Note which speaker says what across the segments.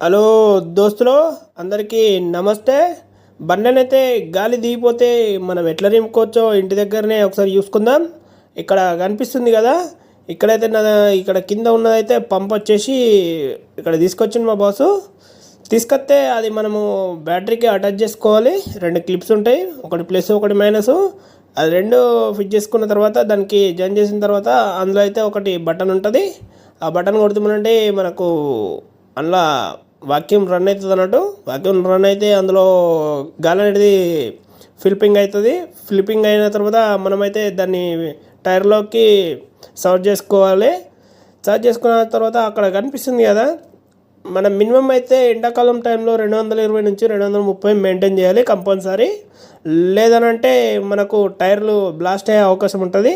Speaker 1: Hello దోస్తులు, అందరికీ నమస్తే. బండనైతే గాలి దిగిపోతే మనం ఎట్లా నింపుకోవచ్చో ఇంటి దగ్గరనే ఒకసారి చూసుకుందాం. ఇక్కడ కనిపిస్తుంది కదా, ఇక్కడైతే ఇక్కడ కింద ఉన్నదైతే పంప్ వచ్చేసి ఇక్కడ తీసుకొచ్చింది మా బాసు. తీసుకొస్తే అది మనము బ్యాటరీకి అటాచ్ చేసుకోవాలి. రెండు క్లిప్స్ ఉంటాయి, ఒకటి ప్లస్ ఒకటి మైనస్. అది రెండు ఫిట్ చేసుకున్న తర్వాత దానికి జాయిన్ చేసిన తర్వాత అందులో అయితే ఒకటి బటన్ ఉంటుంది. ఆ బటన్ కొడుతుమంటే మనకు అందులో వాక్యూమ్ రన్ అవుతుంది అన్నట్టు. వాక్యూమ్ రన్ అయితే అందులో గాలి అనేది ఫిల్పింగ్ అవుతుంది. ఫిల్పింగ్ అయిన తర్వాత మనమైతే దాన్ని టైర్లోకి సర్వ్ చేసుకోవాలి. సర్వ్ చేసుకున్న తర్వాత అక్కడ కనిపిస్తుంది కదా, మనం మినిమం అయితే ఎండాకాలం టైంలో 220 నుంచి 230 మెయింటైన్ చేయాలి కంపల్సరీ. లేదనంటే మనకు టైర్లు బ్లాస్ట్ అయ్యే అవకాశం ఉంటుంది.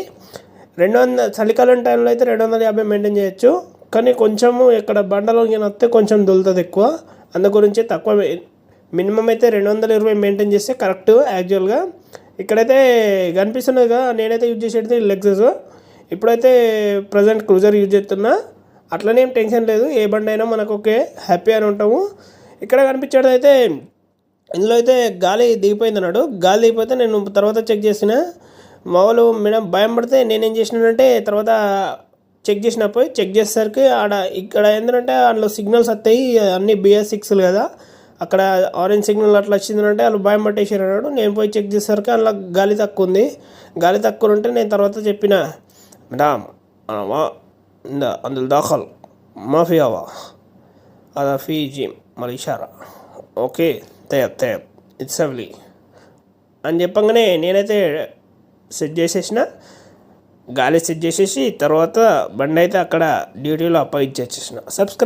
Speaker 1: 200 చలికాలం టైంలో అయితే 250 మెయింటైన్ చేయొచ్చు. కానీ కొంచెము ఇక్కడ బండలో వస్తే కొంచెం దులుతుంది ఎక్కువ. అందు గురించి తక్కువ మినిమం అయితే 220 మెయింటైన్ చేస్తే కరెక్ట్ యాక్చువల్గా. ఇక్కడైతే కనిపిస్తున్నదిగా, నేనైతే యూజ్ చేసేది లెక్సస్. ఇప్పుడైతే ప్రజెంట్ క్రూజర్ యూజ్ చేస్తున్నా. అట్లనేం టెన్షన్ లేదు, ఏ బండి అయినా మనకు ఓకే, హ్యాపీ అని ఉంటాము. ఇక్కడ కనిపించేది అయితే ఇందులో అయితే గాలి దిగిపోయింది అన్నాడు. గాలి దిగిపోతే నేను తర్వాత చెక్ చేసిన. మా వాళ్ళు మేడం భయం పడితే నేనేం చేసినానంటే తర్వాత చెక్ చేసేసరికి ఇక్కడ ఏంటంటే అందులో సిగ్నల్స్ వస్తాయి, అన్ని BS6లు కదా. అక్కడ ఆరెంజ్ సిగ్నల్ అట్లా వచ్చిందంటే వాళ్ళు భయం పట్టేసారు అన్నాడు. నేను పోయి చెక్ చేసేసరికి అందులో గాలి తక్కువ ఉంది. గాలి తక్కువ ఉంటే నేను తర్వాత చెప్పిన, మేడం అందులో దాఖలు మాఫియావా అదా ఫీజీ మరి ఇషారా ఓకే తయబ్ ఇట్స్ అవలీ అని చెప్పగానే నేనైతే సెట్ చేసేసిన. గాలి సెట్ చేసేసి తర్వాత బండి అయితే అక్కడ డ్యూటీలో అప్పగించేసేసిన. సబ్స్క్రైబ్.